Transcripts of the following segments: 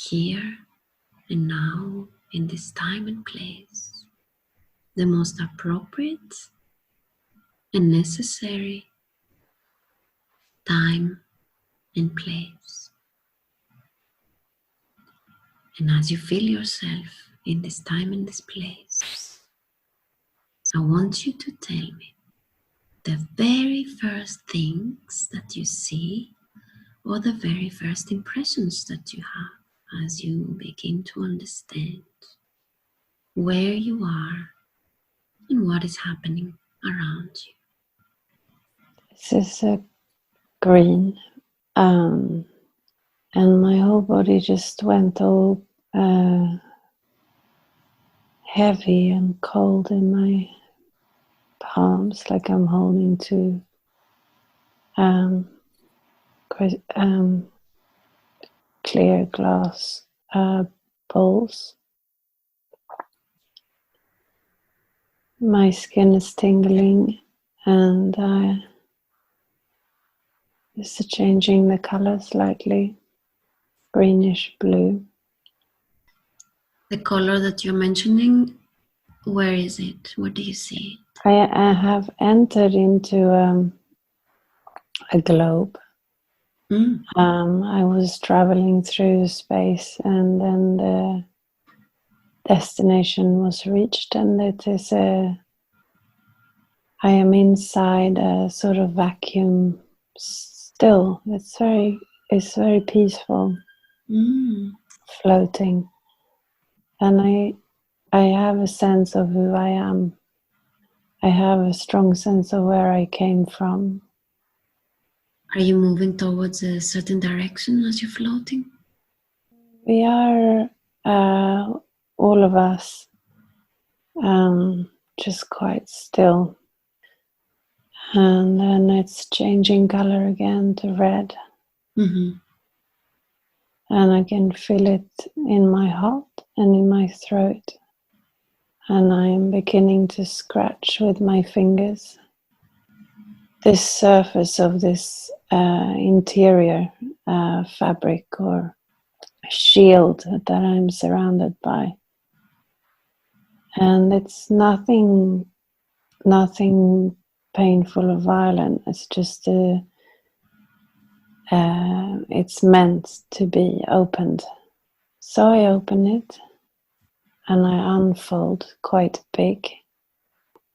Here and now, in this time and place, the most appropriate and necessary time and place. And as you feel yourself in this time and this place, I want you to tell me the very first things that you see or the very first impressions that you have as you begin to understand where you are and what is happening around you. This is a green, and my whole body just went all heavy and cold in my palms, like I'm holding two clear glass bowls. My skin is tingling, and just changing the color slightly, greenish blue. The color that you're mentioning, where is it? Where do you see it? I have entered into a globe. I was traveling through space, and then the destination was reached, and it is I am inside a sort of vacuum still. It's very peaceful, floating, and I have a sense of who I am. I have a strong sense of where I came from. Are you moving towards a certain direction as you're floating? We are, all of us, just quite still. And then it's changing color again to red. And I can feel it in my heart and in my throat. And I am beginning to scratch with my fingers this surface of this interior fabric or shield that I'm surrounded by. And it's nothing painful or violent. It's just it's meant to be opened. So I open it and I unfold quite big,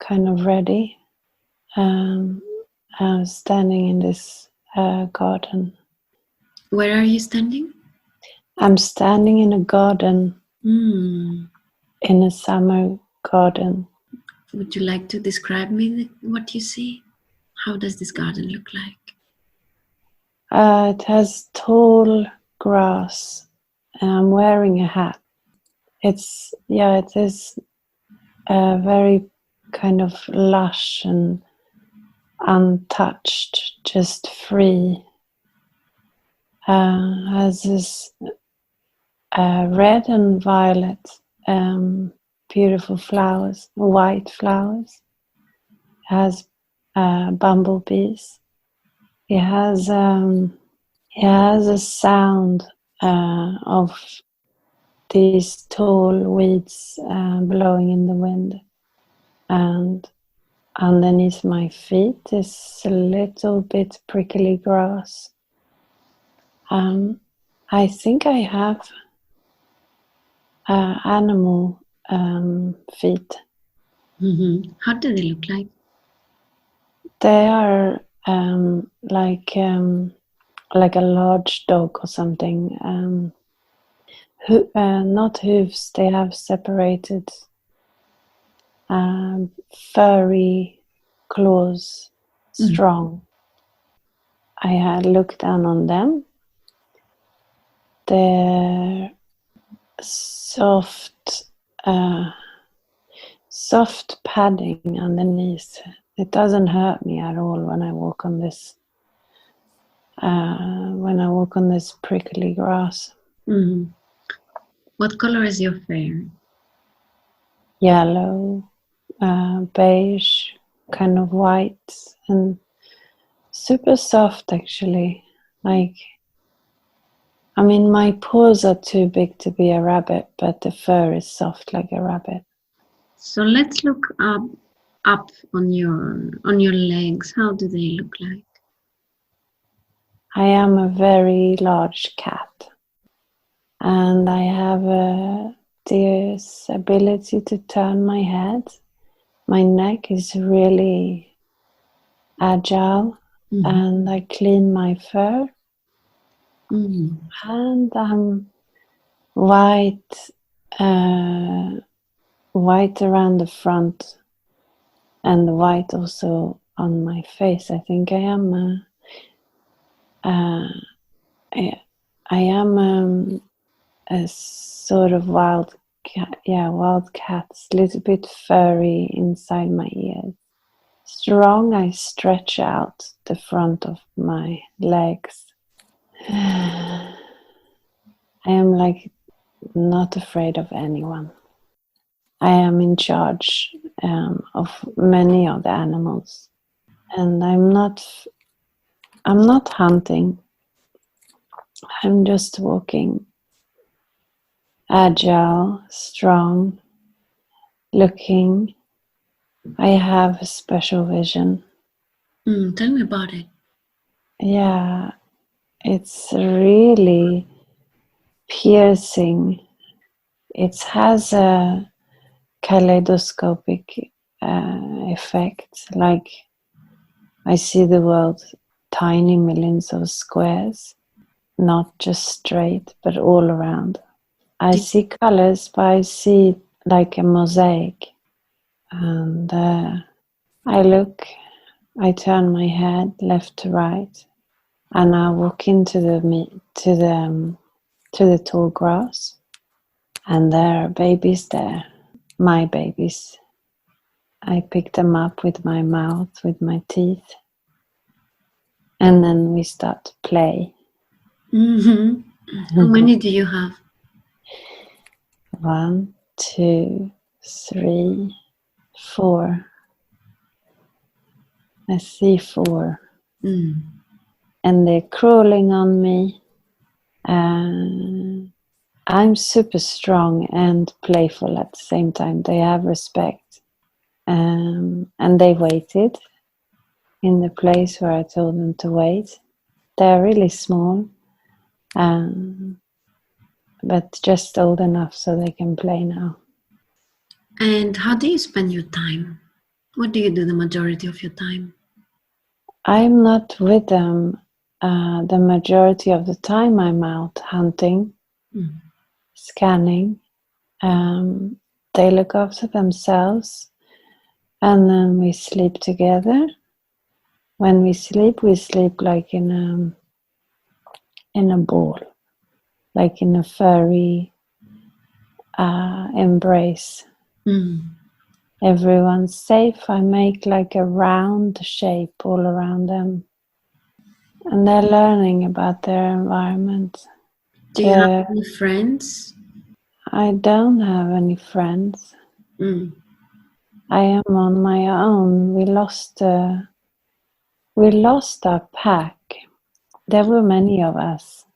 kind of ready. I'm standing in this garden. Where are you standing? I'm standing in a garden, in a summer garden. Would you like to describe me what you see? How does this garden look like? It has tall grass. I'm wearing a hat. It is very kind of lush and untouched, just free. Has this red and violet beautiful flowers, white flowers. Has bumblebees. It has a sound of these tall weeds blowing in the wind, and underneath my feet is a little bit prickly grass. I think I have animal feet. How do they look like? They are like a large dog or something. Not hooves. They have separated furry claws, strong. I had looked down on them, their soft padding underneath. It doesn't hurt me at all when I walk on this prickly grass. Mm-hmm. What color is your fur? Yellow, beige, kind of white, and super soft actually. Like, I mean, my paws are too big to be a rabbit, but the fur is soft like a rabbit. So let's look up on your legs. How do they look like? I am a very large cat, and I have this ability to turn my head. My neck is really agile, and I clean my fur. And I'm white around the front, and white also on my face. I think I am a sort of wild cat. Yeah, wild cats, a little bit furry inside my ears. Strong, I stretch out the front of my legs. I am like not afraid of anyone. I am in charge of many of the animals, and I'm not hunting. I'm just walking, agile, strong, looking. I have a special vision. Tell me about it. Yeah, it's really piercing. It has a kaleidoscopic effect. Like, I see the world tiny millions of squares, not just straight, but all around. I see colors, but I see like a mosaic. And I look, I turn my head left to right, and I walk into the tall grass, and there are babies there, my babies. I pick them up with my mouth, with my teeth, and then we start to play. How many do you have? 1, 2, 3, 4. I see 4. And they're crawling on me. I'm super strong and playful at the same time. They have respect. And they waited in the place where I told them to wait. They're really small, but just old enough so they can play now. And how do you spend your time? What do you do the majority of your time? I'm not with them the majority of the time. I'm out hunting, scanning. They look after themselves, and then we sleep together. When we sleep like in a ball, like in a furry embrace. Everyone's safe. I make like a round shape all around them, and they're learning about their environment. Do you have any friends? I don't have any friends. I am on my own. We lost our pack. There were many of us.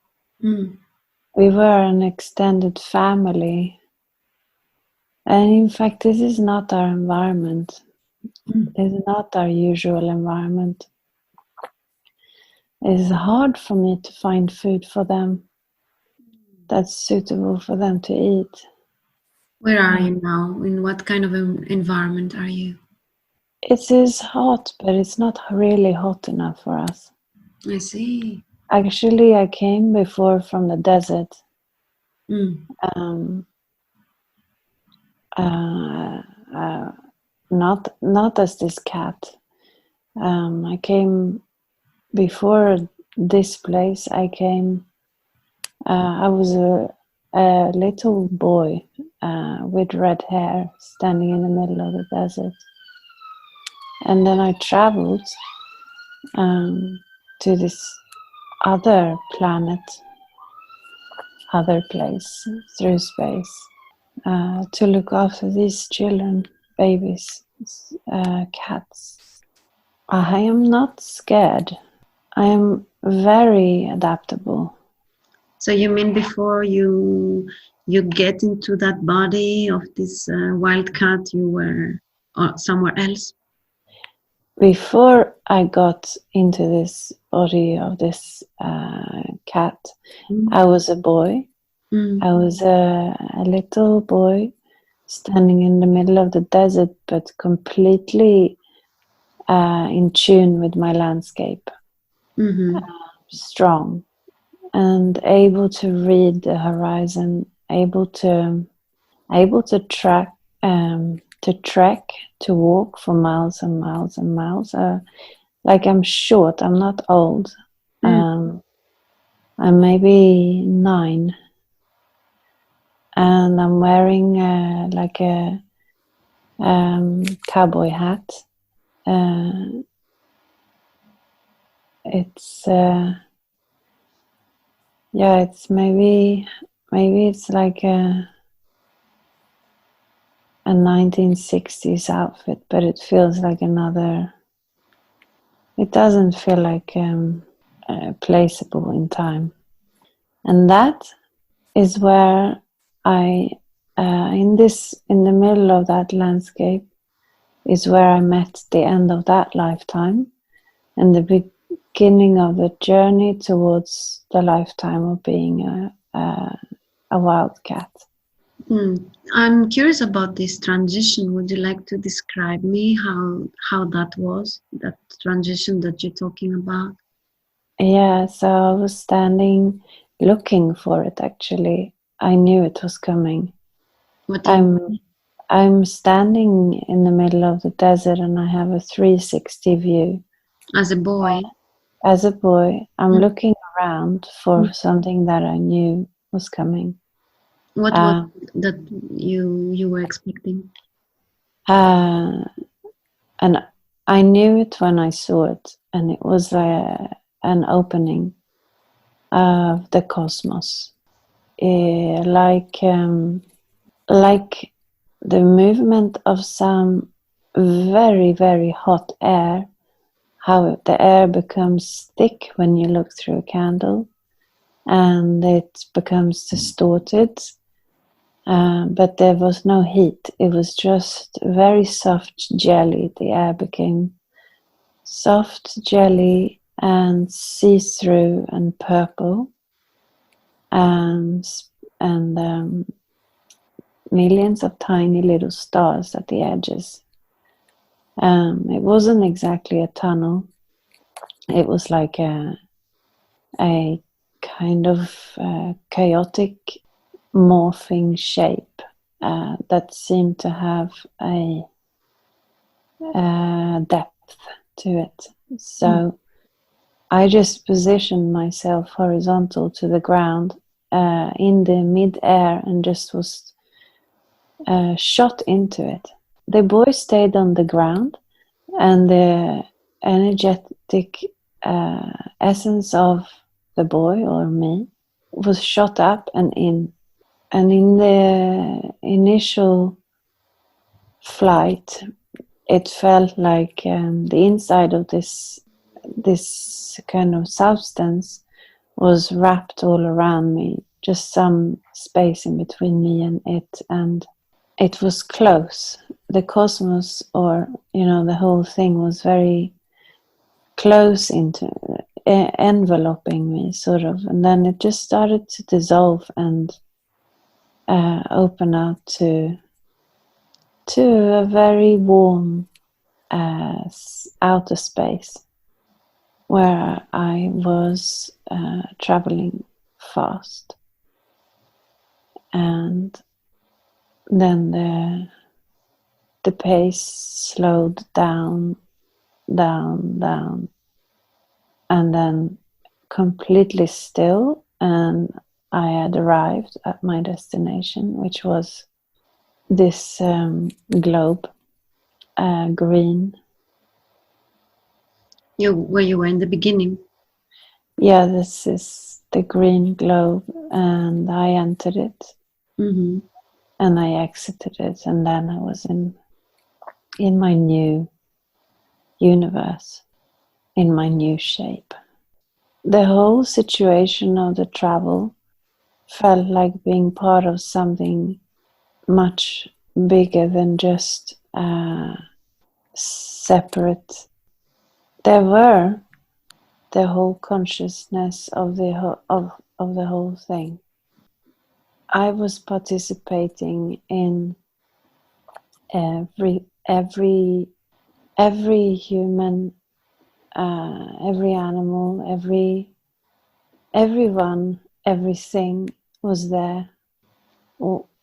We were an extended family. And in fact, this is not our environment. This is not our usual environment. It is hard for me to find food for them that's suitable for them to eat. Where are you now? In what kind of environment are you? It is hot, but it's not really hot enough for us. I see. Actually, I came before from the desert. Not as this cat. I came before this place. I came I was a little boy with red hair standing in the middle of the desert. And then I traveled to this other planet, other place through space to look after these children, babies, cats. I am not scared. I am very adaptable. So you mean before you get into that body of this wild cat, you were somewhere else? Before I got into this body of this cat, I was a boy. I was a little boy standing in the middle of the desert, but completely in tune with my landscape. Strong and able to read the horizon, able to trek, to walk for miles and miles and miles. Like I'm short, I'm not old. I'm maybe 9, and I'm wearing like a cowboy hat. It's it's maybe it's like a 1960s outfit, but it feels like another. It doesn't feel like placeable in time, and that is where I, in the middle of that landscape, is where I met the end of that lifetime and the beginning of the journey towards the lifetime of being a wildcat. I'm curious about this transition. Would you like to describe me how that was, that transition that you're talking about? Yeah, so I was standing looking for it actually. I knew it was coming. I'm standing in the middle of the desert and I have a 360 view. As a boy? As a boy, I'm looking around for something that I knew was coming. What was that you were expecting? And I knew it when I saw it, and it was an opening of the cosmos, like the movement of some very, very hot air. How the air becomes thick when you look through a candle, and it becomes distorted. But there was no heat. It was just very soft jelly. The air became soft jelly and see-through and purple, and millions of tiny little stars at the edges. It wasn't exactly a tunnel. It was like a kind of chaotic morphing shape that seemed to have a depth to it. So I just positioned myself horizontal to the ground in the mid-air and just was shot into it. The boy stayed on the ground, and the energetic essence of the boy or me was shot up and in. And in the initial flight, it felt like the inside of this kind of substance was wrapped all around me, just some space in between me and it was close. The cosmos, or the whole thing was very close into enveloping me, sort of, and then it just started to dissolve and open out to a very warm outer space where I was traveling fast, and then the pace slowed down, and then completely still, and I had arrived at my destination, which was this globe, green. Where you were in the beginning. Yeah, this is the green globe, and I entered it, Mm-hmm. and I exited it, and then I was in my new universe, in my new shape. The whole situation of the travel felt like being part of something much bigger than just separate. There were the whole consciousness of the whole thing. I was participating in every human, every animal, everyone, everything was there,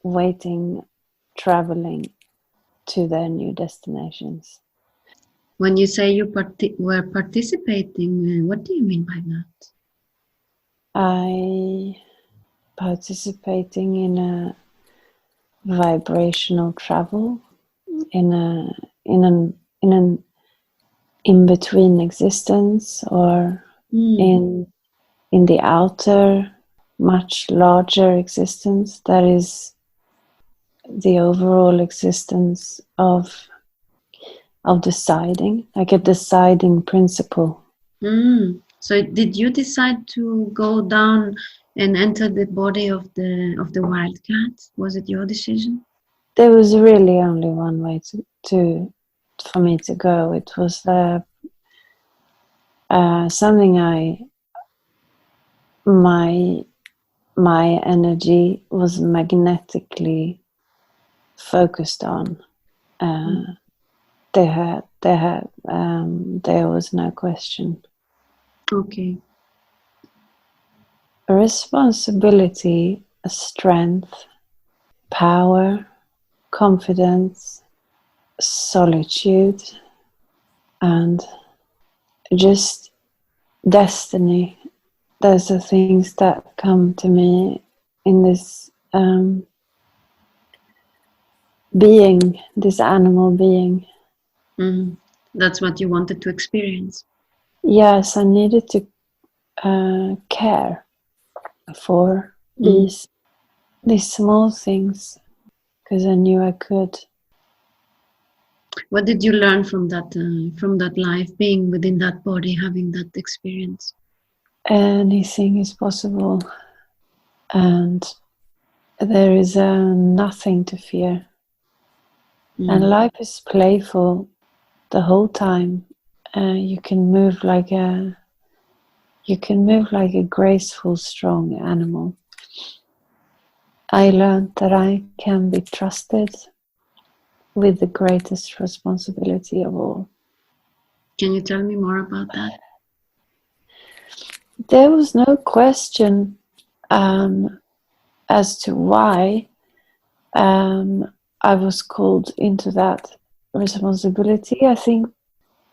waiting, traveling to their new destinations. When you say you were participating, what do you mean by that? I participating in a vibrational travel, in an in between existence, or in the outer, much larger existence that is the overall existence of deciding, like a deciding principle. So did you decide to go down and enter the body of the wildcat? Was it your decision? There was really only one way to for me to go. It was something my energy was magnetically focused on. There was no question. Okay. A responsibility, a strength, power, confidence, solitude, and just destiny. Those are things that come to me in this being, this animal being. That's what you wanted to experience. Yes, I needed to care for these small things because I knew I could. What did you learn from that life, being within that body, having that experience? Anything is possible, and there is nothing to fear. And life is playful the whole time. You can move like a graceful, strong animal. I learned that I can be trusted with the greatest responsibility of all. Can you tell me more about that? There was no question as to why I was called into that responsibility. I think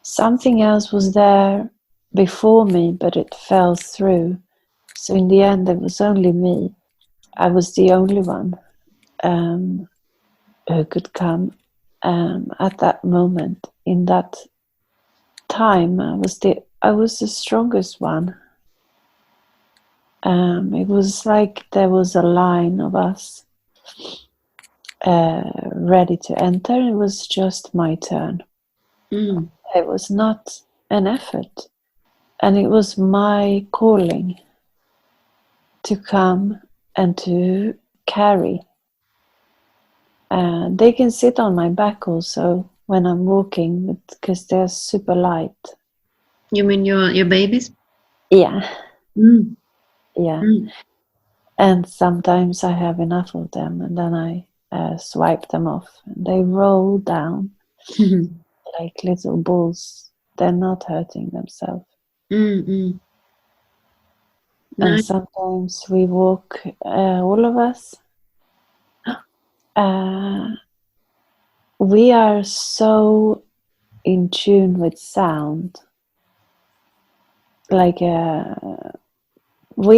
something else was there before me, but it fell through. So in the end, there was only me. I was the only one who could come at that moment. In that time, I was the strongest one. It was like there was a line of us ready to enter. It was just my turn. It was not an effort, and it was my calling to come and to carry. They can sit on my back also when I'm walking because they're super light. You mean your babies? Yeah. Yeah. And sometimes I have enough of them, and then I swipe them off, and they roll down like little balls. They're not hurting themselves. And sometimes we walk, all of us. We are so in tune with sound. We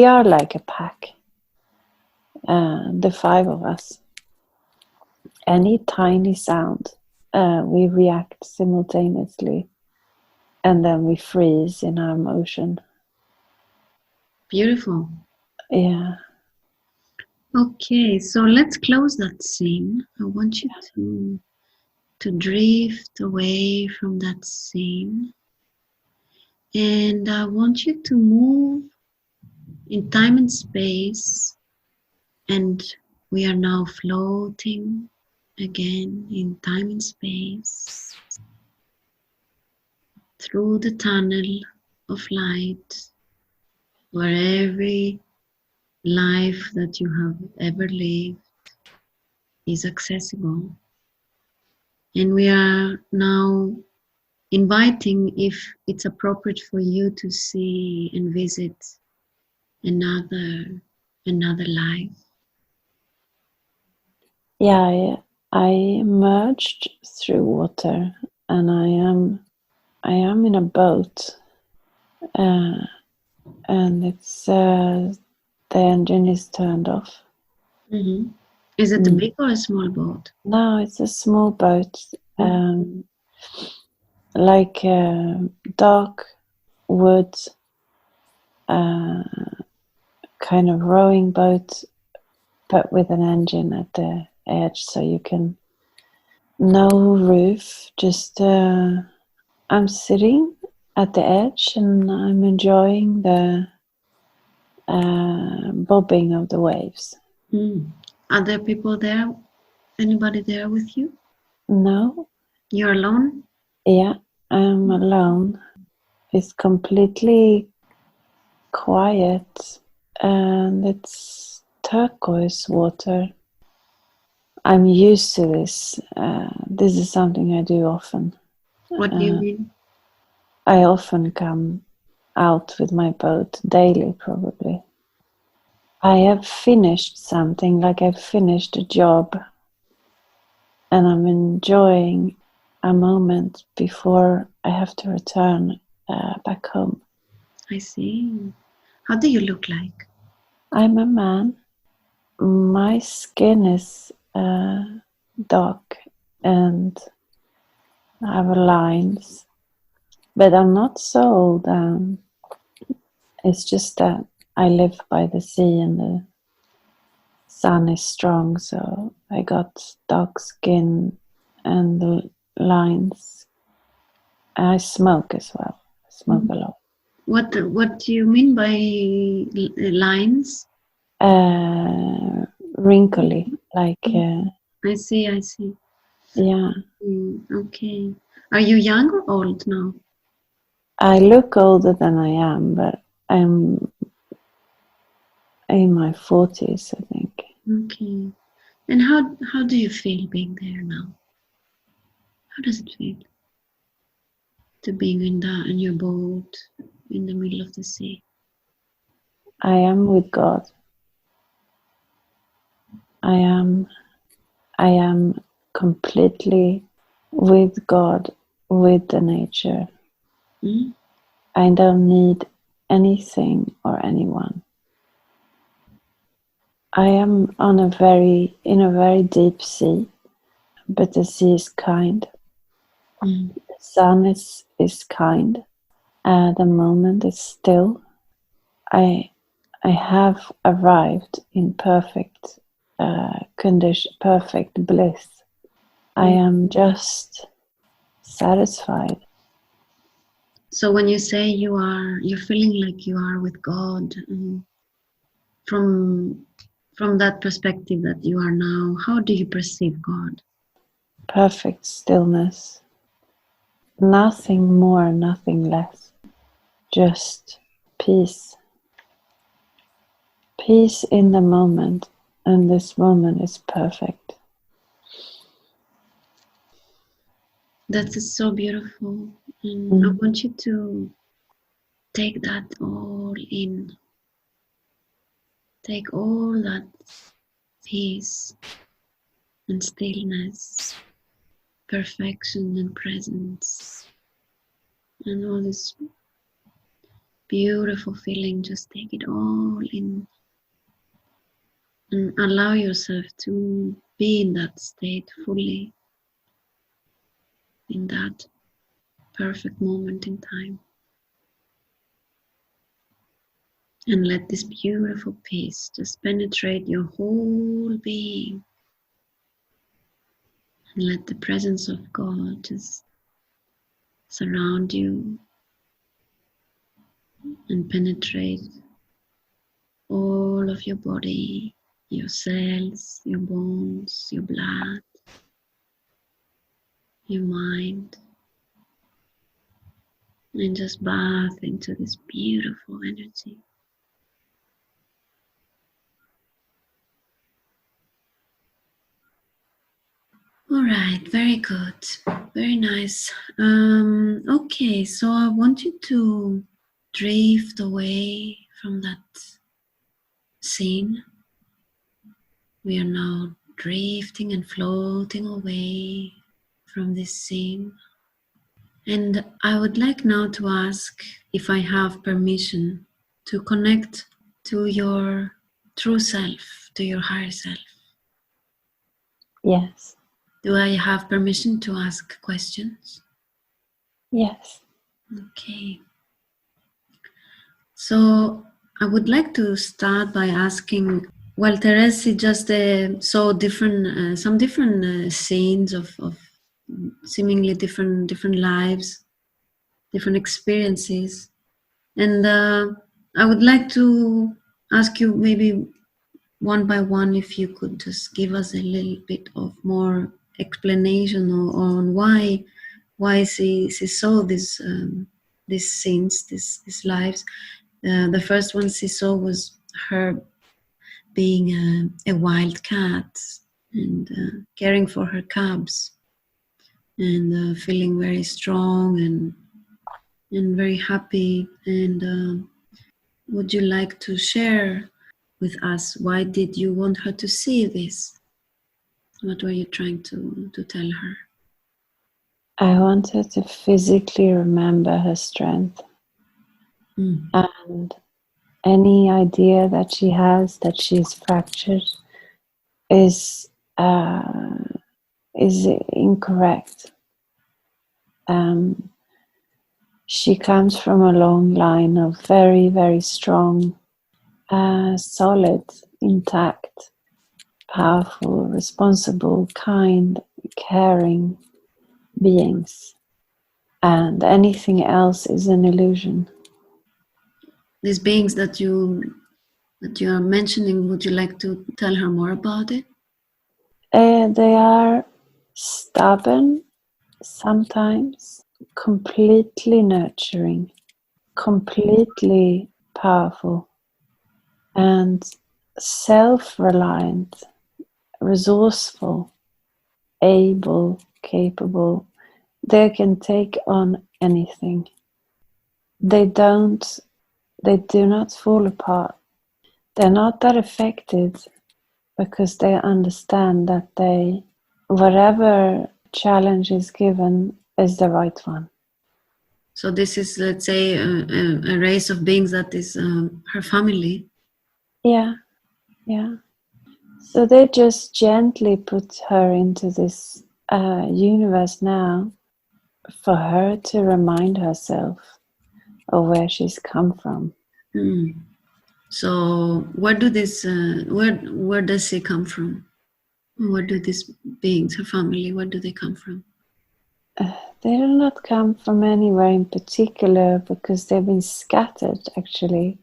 are like a pack. the five of us. Any tiny sound, we react simultaneously, and then we freeze in our motion. Beautiful. Yeah. Okay, so let's close that scene. I want you to drift away from that scene. And I want you to move in time and space. And we are now floating again in time and space through the tunnel of light, where every life that you have ever lived is accessible. And we are now inviting, if it's appropriate for you, to see and visit another life. Yeah, I emerged through water, and I am in a boat, and it's the engine is turned off. Mm-hmm. Is it a big or a small boat? No, it's a small boat, like dark wood, kind of rowing boat, but with an engine at the edge, so you can. No roof, just I'm sitting at the edge and I'm enjoying the bobbing of the waves. Are there people there? Anybody there with you? No. You're alone? Yeah, I'm alone. It's completely quiet and it's turquoise water. I'm used to this. This is something I do often. What do you mean? I often come out with my boat daily, probably. I have finished something, like I've finished a job, and I'm enjoying a moment before I have to return back home. I see. How do you look like? I'm a man. My skin is dark and I have lines, but I'm not so old. It's just that I live by the sea and the sun is strong, so I got dark skin and the lines. I smoke as well. I smoke a lot. What do you mean by lines? Wrinkly, like. I see. Yeah. Okay. Are you young or old now? I look older than I am, but I'm in my 40s, I think. Okay. And how do you feel being there now? How does it feel to being in your boat in the middle of the sea? I am with God. I am completely with God, with the nature. I don't need anything or anyone. I am in a very deep sea, but the sea is kind. The sun is kind. The moment is still. I have arrived in perfect condition, perfect bliss. I am just satisfied. So when you say you're feeling like you are with God, from that perspective that you are now, how do you perceive God? Perfect stillness. Nothing more, nothing less. Just peace. Peace in the moment, and this moment is perfect. That is so beautiful. And I want you to take that all in. Take all that peace and stillness, perfection and presence, and all this beautiful feeling. Just take it all in. And allow yourself to be in that state fully, in that perfect moment in time. And let this beautiful peace just penetrate your whole being. And let the presence of God just surround you and penetrate all of your body, your cells, your bones, your blood, your mind. And just bath into this beautiful energy. All right, very good, very nice. Okay, so I want you to drift away from that scene. We are now drifting and floating away from this scene. And I would like now to ask if I have permission to connect to your true self, to your higher self. Yes. Do I have permission to ask questions? Yes. Okay. So I would like to start by asking, well, Teresi just saw different, some different scenes of seemingly different lives, different experiences. And I would like to ask you maybe one by one if you could just give us a little bit of more explanation on why she saw these scenes, these lives. The first one she saw was her being a wild cat and caring for her cubs and feeling very strong and very happy. And would you like to share with us why did you want her to see this? What were you trying to tell her? I want her to physically remember her strength. And any idea that she has that she's fractured is incorrect. She comes from a long line of very, very strong, solid, intact, powerful, responsible, kind, caring beings. And anything else is an illusion. These beings that you are mentioning, would you like to tell her more about it? They are stubborn, sometimes completely nurturing, completely powerful, and self-reliant, resourceful, able, capable. They can take on anything. They do not fall apart. They're not that affected because they understand that whatever challenge is given is the right one. So this is, let's say, a race of beings that is her family. Yeah. So they just gently put her into this universe now for her to remind herself of where she's come from. So where do this where does she come from? Where do these beings, her family, where do they come from? They do not come from anywhere in particular because they've been scattered, actually.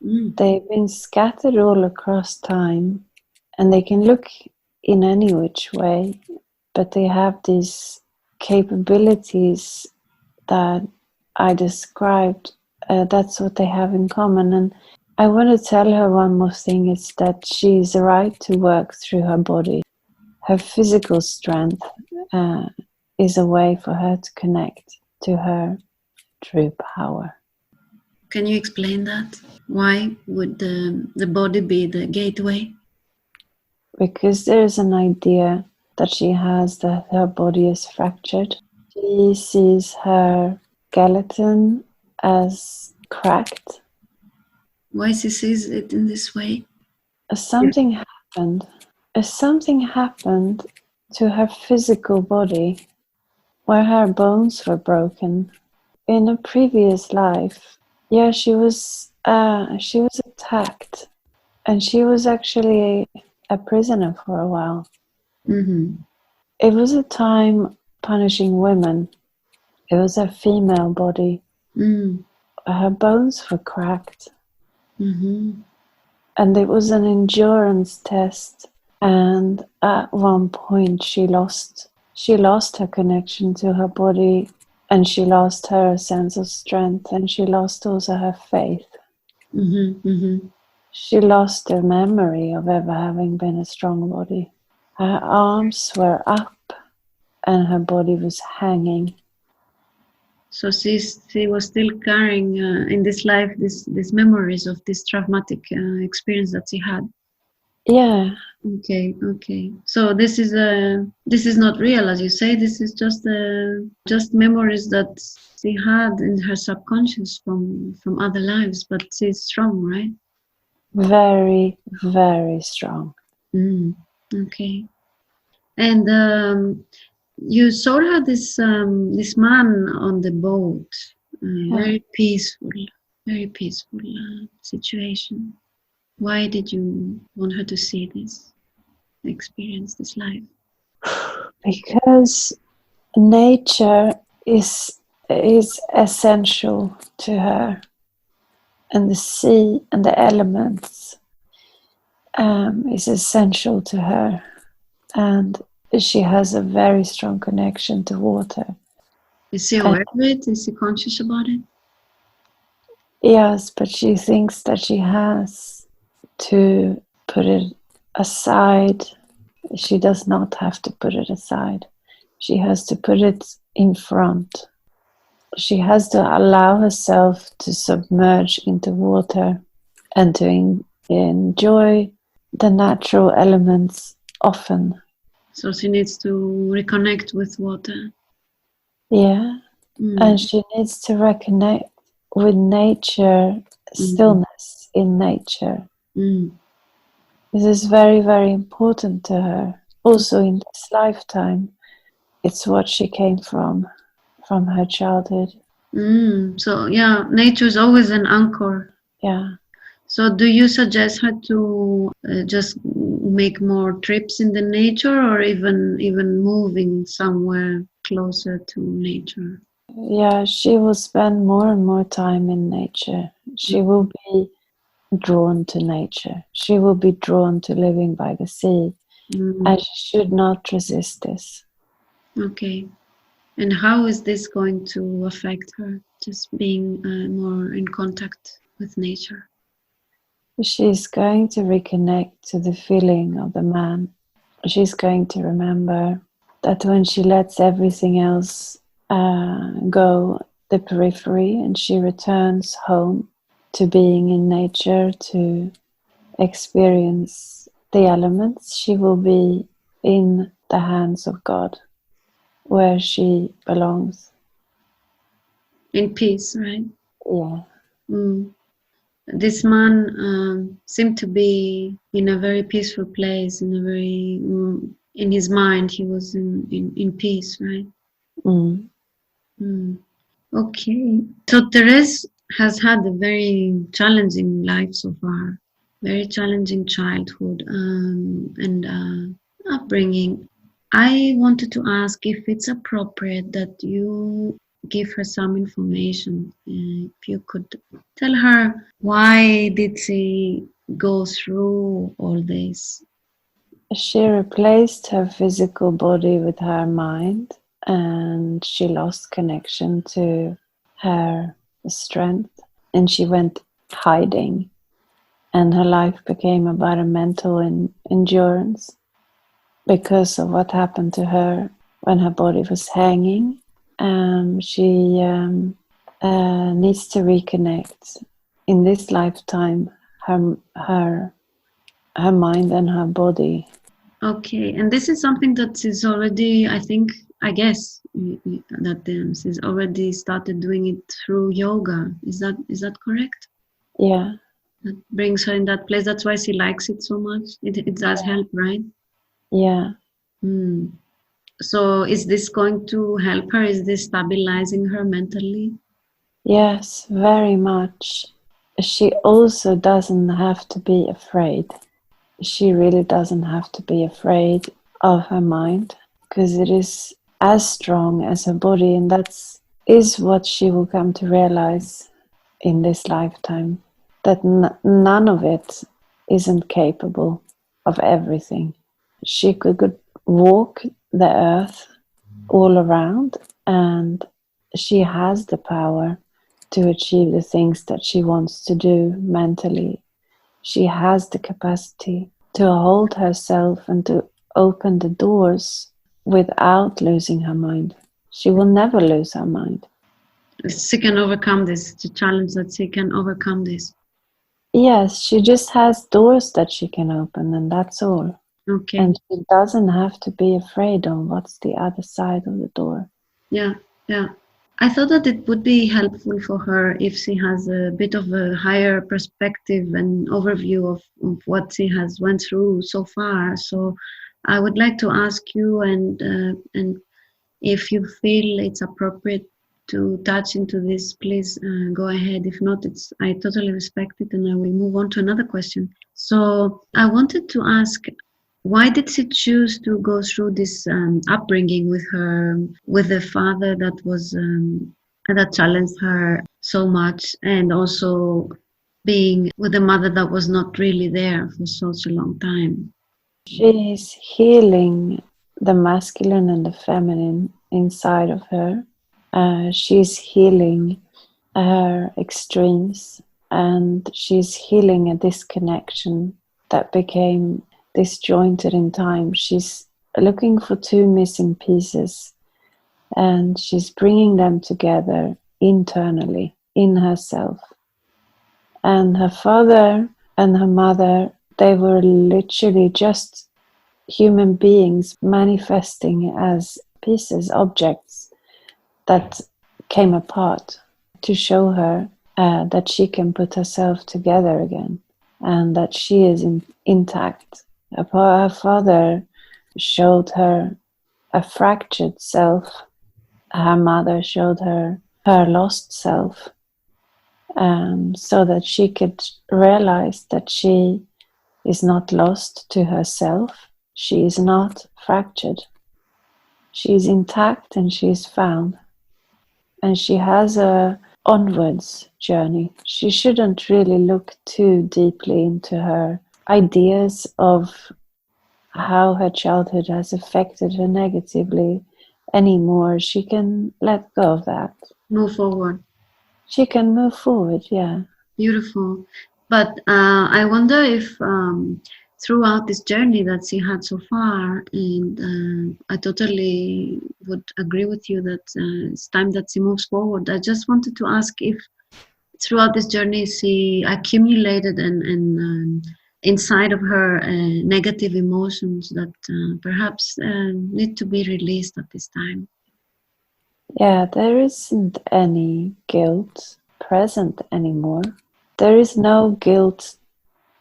They've been scattered all across time, and they can look in any which way, but they have these capabilities that I described. That's what they have in common. And I want to tell her one more thing. It's that she's right to work through her body. Her physical strength is a way for her to connect to her true power. Can you explain that? Why would the body be the gateway? Because there's an idea that she has that her body is fractured. She sees her skeleton as cracked. Why she sees it in this way? Something happened? Something happened to her physical body where her bones were broken. In a previous life, yeah, she was attacked, and she was actually a prisoner for a while. Mm-hmm. It was a time punishing women. It was a female body. Mm. Her bones were cracked. Mm-hmm. And it was an endurance test. And at one point she lost her connection to her body, and she lost her sense of strength, and she lost also her faith. Mm-hmm. Mm-hmm. She lost the memory of ever having been a strong body. Her arms were up and her body was hanging. So she was still carrying in this life these memories of this traumatic experience that she had. Yeah. Okay. So this is not real, as you say. This is just memories that she had in her subconscious from other lives. But she's strong, right? Very, very strong. Okay. And you saw her this man on the boat. Very peaceful situation. Why did you want her to see this, experience this life? Because nature is essential to her, and the sea and the elements is essential to her, and she has a very strong connection to water. Is she aware of it? Is she conscious about it? Yes, but she thinks that she has to put it aside. She does not have to put it aside. She has to put it in front. She has to allow herself to submerge into water and to enjoy the natural elements often. So she needs to reconnect with water. Yeah. And she needs to reconnect with nature, stillness in nature. This is very, very important to her. Also in this lifetime, it's what she came from her childhood. So yeah, nature is always an anchor. Yeah. So do you suggest her to just make more trips in the nature, or even moving somewhere closer to nature? Yeah, she will spend more and more time in nature. She will be drawn to nature. She will be drawn to living by the sea. And she should not resist this. Okay. And how is this going to affect her, just being more in contact with nature? She's going to reconnect to the feeling of the man. She's going to remember that when she lets everything else go the periphery, and she returns home to being in nature, to experience the elements, she will be in the hands of God, where she belongs. In peace, right? Yeah. This man seemed to be in a very peaceful place, in his mind he was in peace, right? Okay. So Therese has had a very challenging life so far, very challenging childhood and upbringing. I wanted to ask if it's appropriate that you give her some information. If you could tell her, why did she go through all this? She replaced her physical body with her mind, and she lost connection to her strength, and she went hiding, and her life became about a mental endurance because of what happened to her when her body was hanging. She needs to reconnect in this lifetime, her mind and her body. Okay, and this is something that is already, I guess that she's already started doing it through yoga. Is that correct? Yeah. that brings her in that place. That's why she likes it so much. It does help, right? Yeah. So is this going to help her? Is this stabilizing her mentally? Yes, very much. She also doesn't have to be afraid. She really doesn't have to be afraid of her mind, because it is as strong as her body, and that's is what she will come to realize in this lifetime, that none of it isn't capable of everything. She could walk the earth all around, and she has the power to achieve the things that she wants to do mentally. She has the capacity to hold herself and to open the doors without losing her mind. She will never lose her mind. She can overcome this. It's a challenge that she can overcome this. Yes, she just has doors that she can open, and that's all. Okay. And she doesn't have to be afraid on what's the other side of the door. Yeah, yeah. I thought that it would be helpful for her if she has a bit of a higher perspective and overview of what she has went through so far. So I would like to ask you, and if you feel it's appropriate to touch into this, please go ahead. If not, I totally respect it, and I will move on to another question. So I wanted to ask, why did she choose to go through this upbringing with the father that challenged her so much, and also being with a mother that was not really there for such a long time? She's healing the masculine and the feminine inside of her. She's healing her extremes, and she's healing a disconnection that became disjointed in time. She's looking for two missing pieces, and she's bringing them together internally in herself. And her father and her mother, they were literally just human beings manifesting as pieces, objects that came apart to show her that she can put herself together again and that she is intact. Her father showed her a fractured self. Her mother showed her her lost self, so that she could realize that she is not lost to herself. She is not fractured. She is intact and she is found. And she has a onwards journey. She shouldn't really look too deeply into her ideas of how her childhood has affected her negatively anymore. She can let go of that. Move forward. She can move forward, yeah. Beautiful. But I wonder if throughout this journey that she had so far, and I totally would agree with you that it's time that she moves forward. I just wanted to ask if throughout this journey she accumulated and inside of her negative emotions that perhaps need to be released at this time. Yeah, there isn't any guilt present anymore. There is no guilt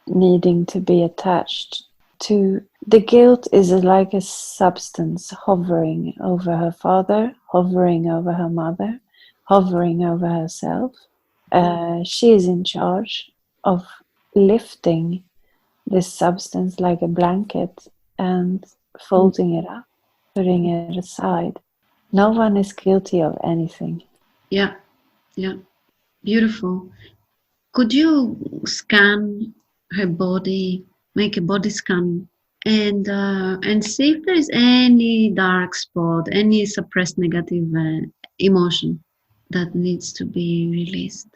needing to be attached to. The guilt is like a substance hovering over her father, hovering over her mother, hovering over herself. She is in charge of lifting this substance like a blanket and folding it up, putting it aside. No one is guilty of anything. Yeah, yeah, beautiful. Could you scan her body, make a body scan, and see if there is any dark spot, any suppressed negative emotion that needs to be released?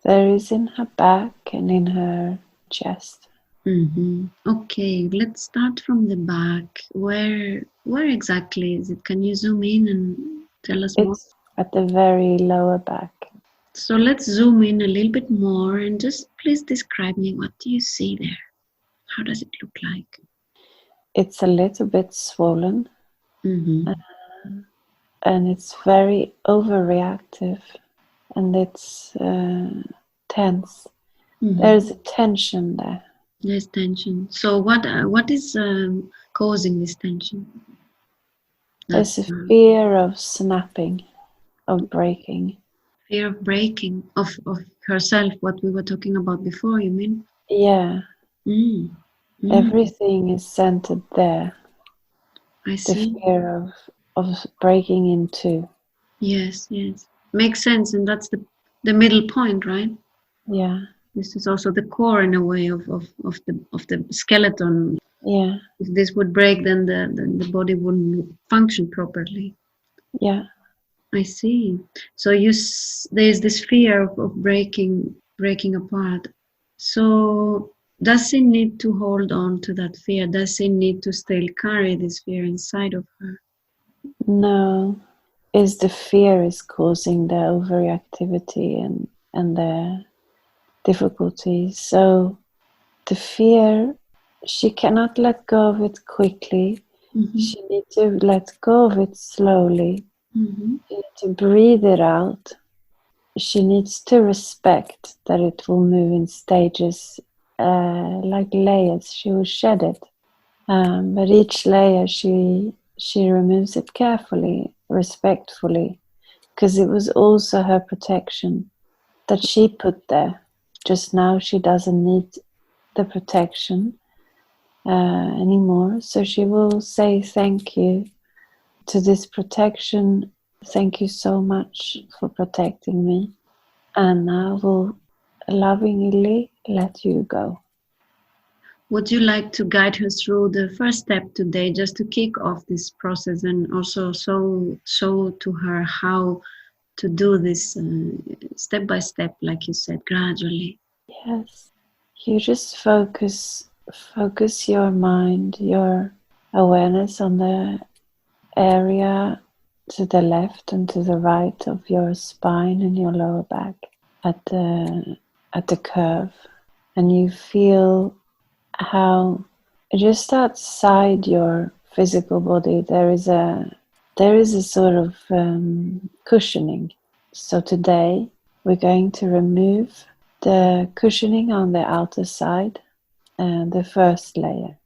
There is in her back and in her chest. Mm-hmm. Okay, let's start from the back. Where exactly is it? Can you zoom in and tell us more? It's at the very lower back. So let's zoom in a little bit more and just please describe me, what do you see there? How does it look like? It's a little bit swollen, Mm-hmm. and it's very overreactive, and it's tense. There's a tension there. There's tension. So what is causing this tension? There's a fear of snapping, of breaking. Fear of breaking, of herself, what we were talking about before, you mean? Yeah. Everything is centered there. I see. The fear of breaking in two. Yes. Makes sense, and that's the middle point, right? Yeah. This is also the core in a way of the skeleton. Yeah. If this would break, then the body wouldn't function properly. Yeah. I see. So there's this fear of breaking apart. So does she need to hold on to that fear? Does she need to still carry this fear inside of her? No. Is the fear is causing the overreactivity and the difficulties. So the fear, she cannot let go of it quickly. She needs to let go of it slowly. She needs to breathe it out. She needs to respect that it will move in stages, like layers. She will shed it, but each layer she removes it carefully, respectfully, because it was also her protection that she put there. Just now she doesn't need the protection anymore, so she will say thank you to this protection. Thank you so much for protecting me, and I will lovingly let you go. Would you like to guide her through the first step today, just to kick off this process, and also show to her how to do this step by step, like you said, gradually? Yes, you just focus your mind, your awareness on the area to the left and to the right of your spine and your lower back at the curve, and you feel how just outside your physical body there is a sort of cushioning. So today we're going to remove the cushioning on the outer side and the first layer.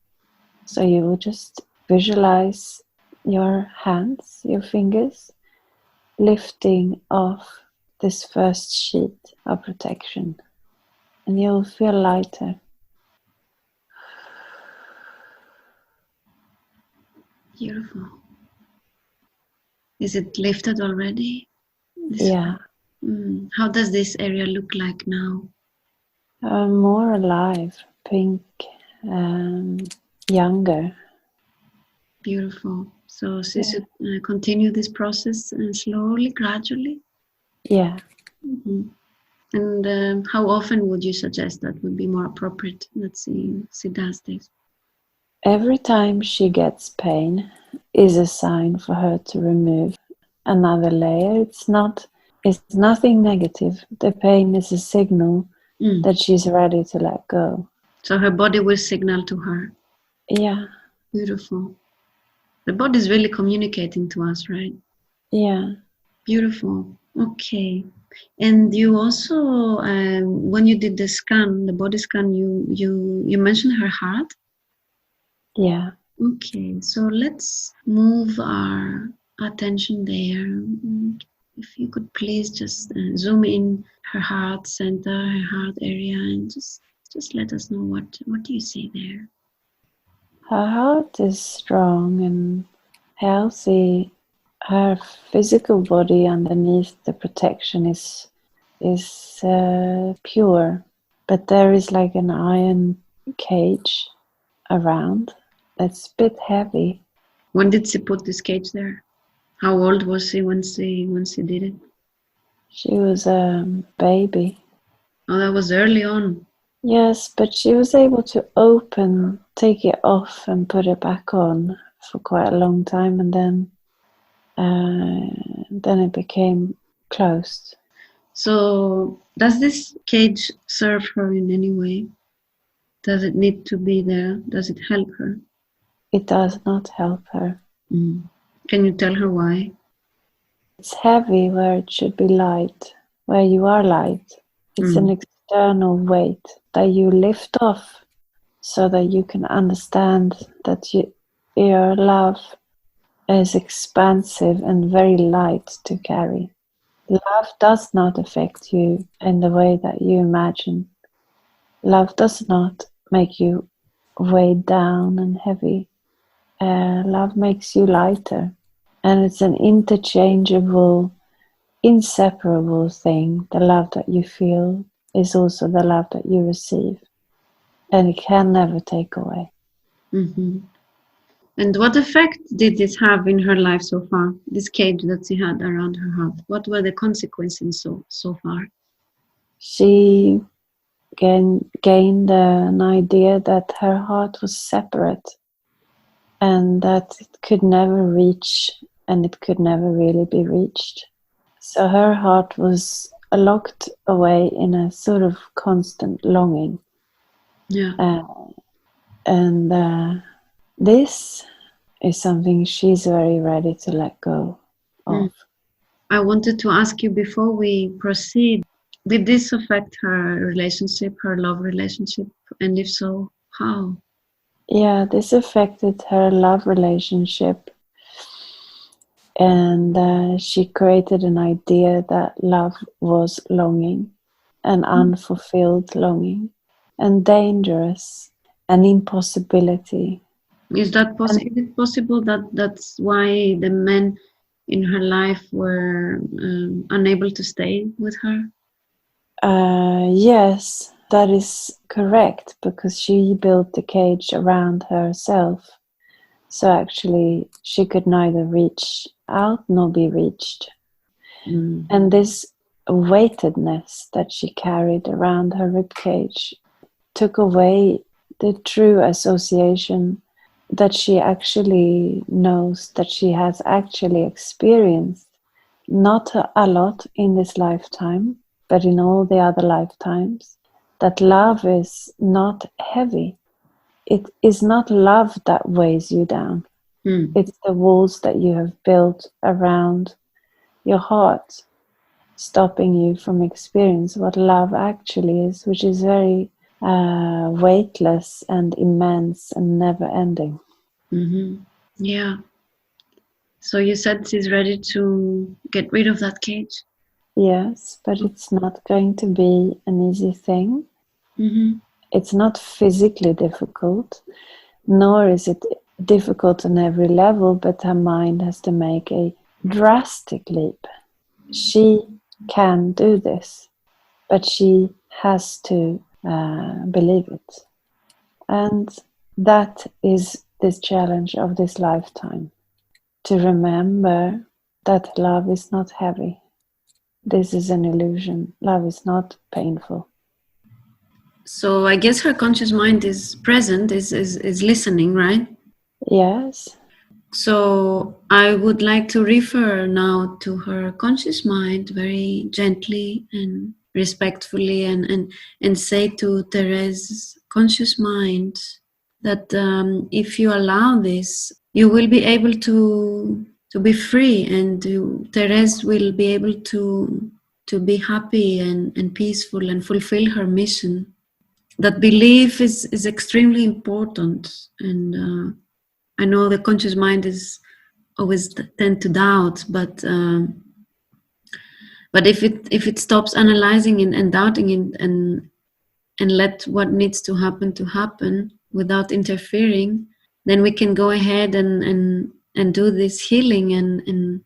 So you will just visualize your hands, your fingers, lifting off this first sheet of protection, and you'll feel lighter. Beautiful. Is it lifted already? Yeah. How does this area look like now? More alive, pink, younger. Beautiful. So she should continue this process slowly, gradually? Yeah. And how often would you suggest that would be more appropriate that she does this? Every time she gets pain is a sign for her to remove another layer. It's nothing negative. The pain is a signal that she's ready to let go. So her body will signal to her. Yeah. Beautiful. The body is really communicating to us, right? Yeah. Beautiful. Okay. And you also, when you did the scan, the body scan, you mentioned her heart? Yeah. Okay, so let's move our attention there. If you could please just zoom in her heart center, her heart area, and just let us know what do you see there? Her heart is strong and healthy. Her physical body underneath the protection is pure, but there is like an iron cage around. It's a bit heavy. When did she put this cage there? How old was she when she did it? She was a baby. Oh, that was early on. Yes, but she was able to take it off and put it back on for quite a long time, and then it became closed. So does this cage serve her in any way? Does it need to be there? Does it help her? It does not help her. Can you tell her why? It's heavy where it should be light, where you are light. It's an internal weight that you lift off so that you can understand that your love is expansive and very light to carry. Love does not affect you in the way that you imagine. Love does not make you weighed down and heavy. Love makes you lighter, and it's an interchangeable, inseparable thing. The love that you feel is also the love that you receive, and it can never take away. Mm-hmm. And what effect did this have in her life so far, this cage that she had around her heart? What were the consequences so far? She gained an idea that her heart was separate and that it could never reach and it could never really be reached. So her heart was locked away in a sort of constant longing. Yeah. This is something she's very ready to let go of. I wanted to ask you before we proceed, did this affect her relationship, her love relationship? And if so, how? Yeah, this affected her love relationship. And she created an idea that love was longing, an unfulfilled longing, and dangerous, an impossibility. Is it possible that that's why the men in her life were unable to stay with her? Yes, that is correct, because she built the cage around herself. So actually, she could neither reach out nor be reached. And this weightedness that she carried around her ribcage took away the true association that she actually knows, that she has actually experienced, not a lot in this lifetime, but in all the other lifetimes, that love is not heavy. It is not love that weighs you down. It's the walls that you have built around your heart, stopping you from experience what love actually is, which is very weightless and immense and never ending. Yeah. So you said she's ready to get rid of that cage? Yes, but it's not going to be an easy thing. It's not physically difficult, nor is it difficult on every level, but her mind has to make a drastic leap. She can do this, but she has to believe it. And that is this challenge of this lifetime, to remember that love is not heavy. This is an illusion. Love is not painful. So I guess her conscious mind is present, is listening, right? Yes. So I would like to refer now to her conscious mind very gently and respectfully and say to Therese's conscious mind that if you allow this, you will be able to be free, and Therese will be able to be happy and peaceful and fulfill her mission. That belief is extremely important, and I know the conscious mind is always tend to doubt, but if it stops analyzing and doubting it and let what needs to happen without interfering, then we can go ahead and do this healing, and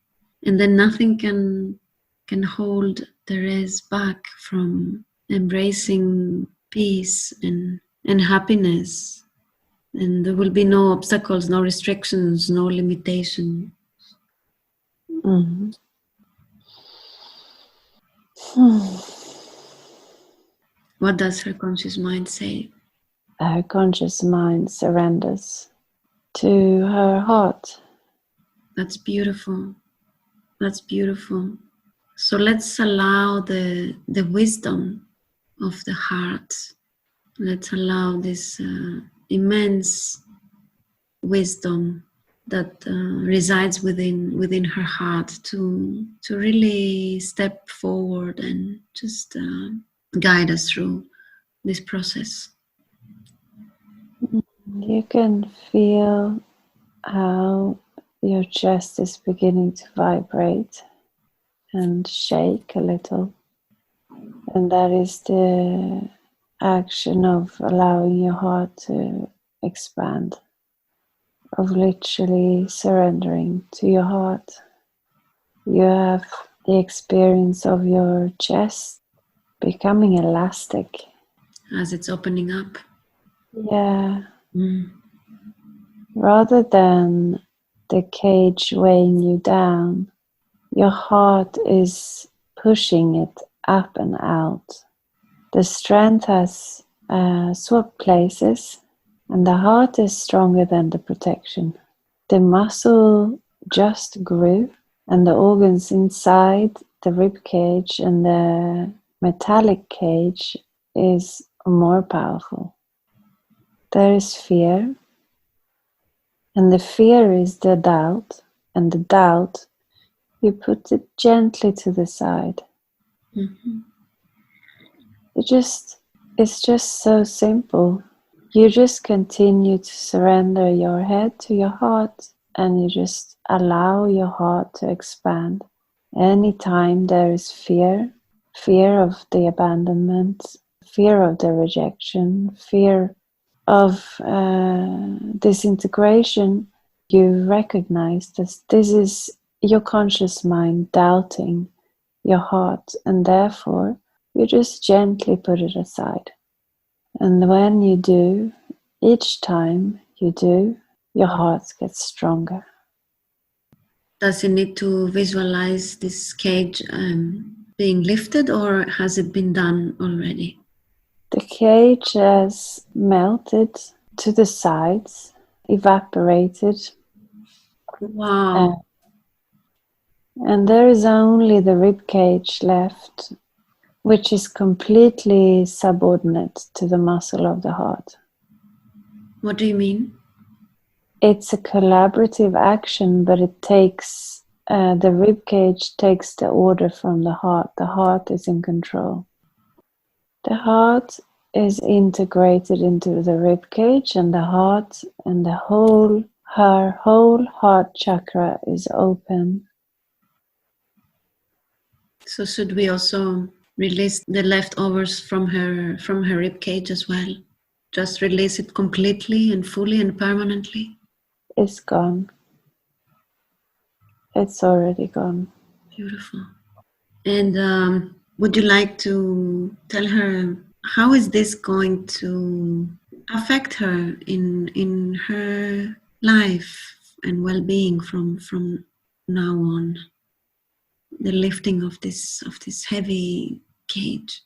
then nothing can hold Therese back from embracing peace and happiness. And there will be no obstacles, no restrictions, no limitation. What does her conscious mind say? Her conscious mind surrenders to her heart. That's beautiful. That's beautiful. So let's allow the wisdom of the heart. Let's allow this immense wisdom that resides within her heart to really step forward and just guide us through this process. You can feel how your chest is beginning to vibrate and shake a little. And that is the action of allowing your heart to expand, of literally surrendering to your heart. You have the experience of your chest becoming elastic. As it's opening up. Yeah. Rather than the cage weighing you down, your heart is pushing it up and out. The strength has swapped places, and the heart is stronger than the protection. The muscle just grew, and the organs inside the rib cage and the metallic cage is more powerful. There is fear, and the fear is the doubt, and the doubt, you put it gently to the side. Mm-hmm. It's just so simple. You just continue to surrender your head to your heart, and you just allow your heart to expand. Anytime there is fear of the abandonment, fear of the rejection, fear of disintegration, you recognize that this is your conscious mind doubting your heart, and therefore you just gently put it aside. And when you do, each time you do, your heart gets stronger. Does it need to visualize this cage being lifted, or has it been done already? The cage has melted to the sides, evaporated. Wow. And there is only the rib cage left, which is completely subordinate to the muscle of the heart. What do you mean? It's a collaborative action, but it takes, the rib cage takes the order from the heart. The heart is in control. The heart is integrated into the rib cage, and the heart and her whole heart chakra is open. So should we also release the leftovers from her rib cage as well? Just release it completely and fully and permanently? It's gone. It's already gone. Beautiful. And would you like to tell her how is this going to affect her in her life and well-being from now on? The lifting of this heavy cage.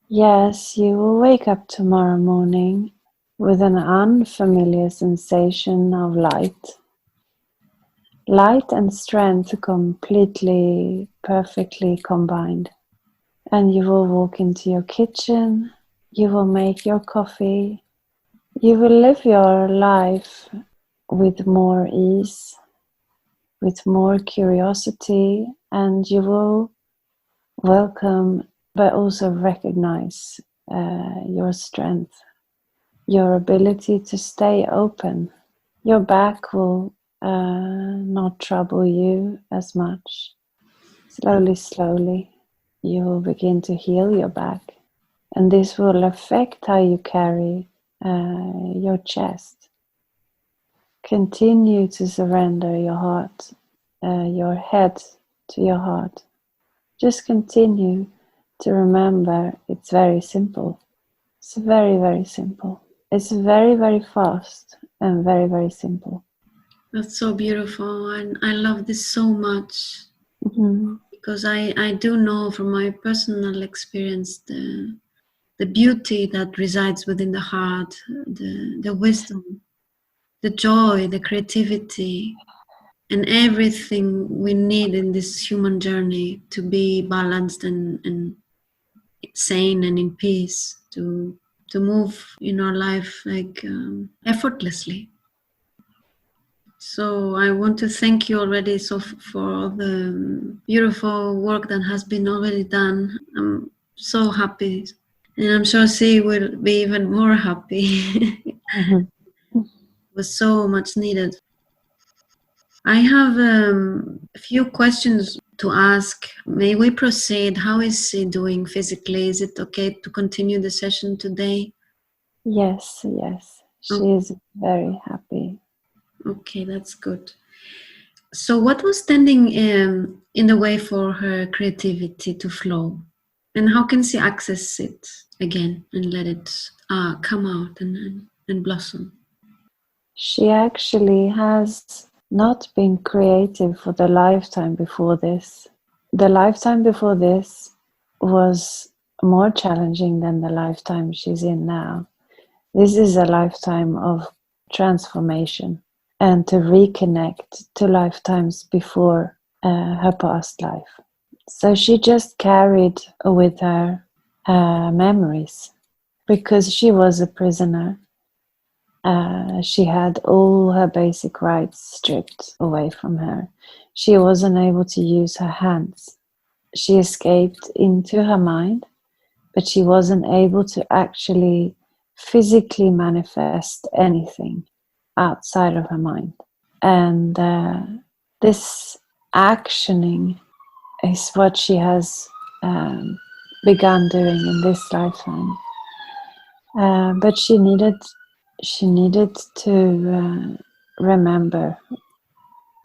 Yes, you will wake up tomorrow morning with an unfamiliar sensation of light. Light and strength completely, perfectly combined. And you will walk into your kitchen, you will make your coffee, you will live your life with more ease, with more curiosity, and you will welcome but also recognize your strength, your ability to stay open. Your back will not trouble you as much. Slowly, you will begin to heal your back, and this will affect how you carry your chest. Continue to surrender your heart, your head to your heart. Just continue to remember it's very simple. It's very, very simple. It's very, very fast and very, very simple. That's so beautiful, and I love this so much. Mm-hmm. Because I do know from my personal experience the beauty that resides within the heart, the wisdom, the joy, the creativity, and everything we need in this human journey to be balanced and sane and in peace, to move in our life like effortlessly. So I want to thank you already for all the beautiful work that has been already done. I'm so happy. And I'm sure she will be even more happy. Mm-hmm. It was so much needed. I have a few questions to ask. May we proceed? How is she doing physically? Is it okay to continue the session today? Yes. She is very happy. Okay, that's good. So what was standing in the way for her creativity to flow? And how can she access it again and let it come out and blossom? She actually has not been creative for the lifetime before this. The lifetime before this was more challenging than the lifetime she's in now. This is a lifetime of transformation and to reconnect to lifetimes before her past life. So she just carried with her memories because she was a prisoner. She had all her basic rights stripped away from her. She wasn't able to use her hands. She escaped into her mind, but she wasn't able to actually physically manifest anything outside of her mind. And this actioning is what she has begun doing in this lifetime. But she needed to remember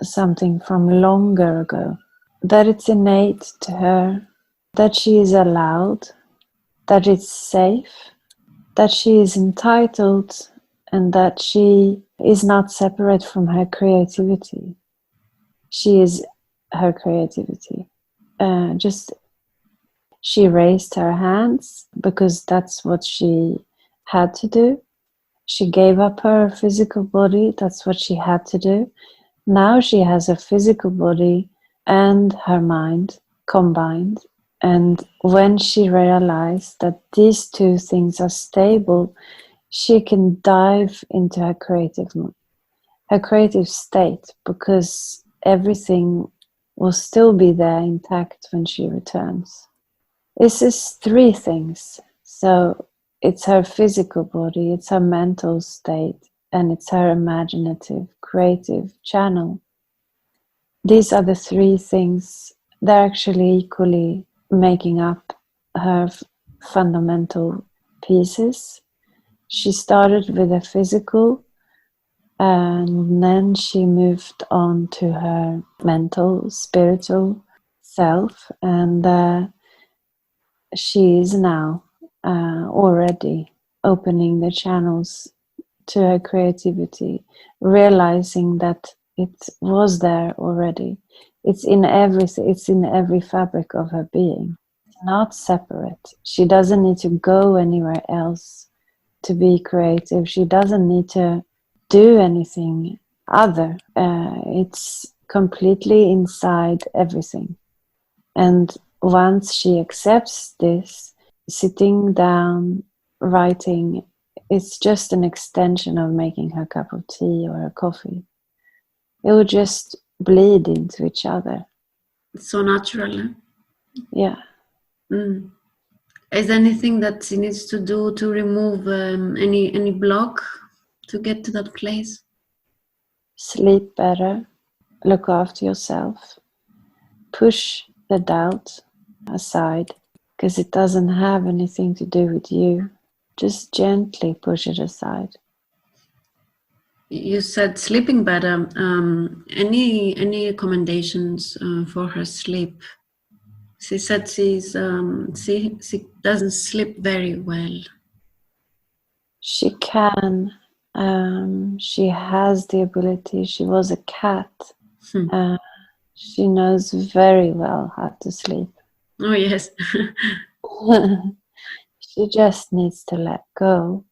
something from longer ago, that it's innate to her, that she is allowed, that it's safe, that she is entitled, and that she is not separate from her creativity. She is her creativity. She raised her hands because that's what she had to do. She gave up her physical body. That's what she had to do. Now she has a physical body and her mind combined. And when she realized that these two things are stable, she can dive into her creative state, because everything will still be there intact when she returns. This is three things. So it's her physical body, it's her mental state, and it's her imaginative, creative channel. These are the three things. They're actually equally making up her fundamental pieces. She started with a physical, and then she moved on to her mental, spiritual self, and she is now already opening the channels to her creativity, realizing that it was there already. It's in everything. It's in every fabric of her being. It's not separate. She doesn't need to go anywhere else to be creative. She doesn't need to do anything other. It's completely inside everything. And once she accepts this, sitting down, writing, it's just an extension of making her cup of tea or a coffee. It will just bleed into each other. It's so natural. Yeah. Mm. Is there anything that she needs to do to remove any block to get to that place? Sleep better. Look after yourself. Push the doubt aside, because it doesn't have anything to do with you. Just gently push it aside. You said sleeping better. Any recommendations for her sleep? She said she doesn't sleep very well. She can. She has the ability. She was a cat. She knows very well how to sleep. Oh, yes. She just needs to let go.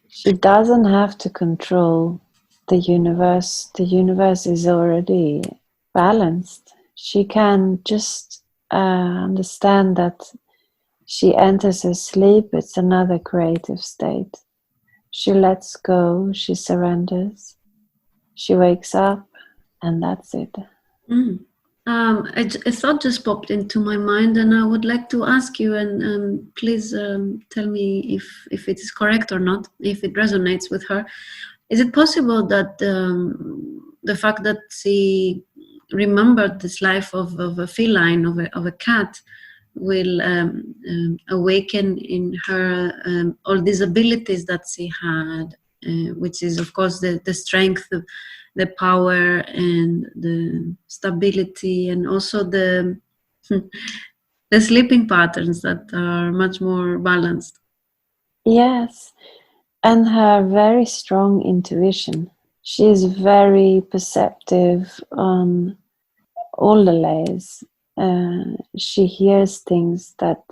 She doesn't have to control the universe. The universe is already balanced. She can just understand that she enters her sleep. It's another creative state. She lets go. She surrenders. She wakes up, and that's it. A thought just popped into my mind, and I would like to ask you, and please tell me if it is correct or not, if it resonates with her. Is it possible that the fact that she remembered this life of a feline, of a cat, will awaken in her all these abilities that she had, which is, of course, the strength, the power, and the stability, and also the the sleeping patterns that are much more balanced. Yes, and her very strong intuition. She is very perceptive on all the layers. She hears things that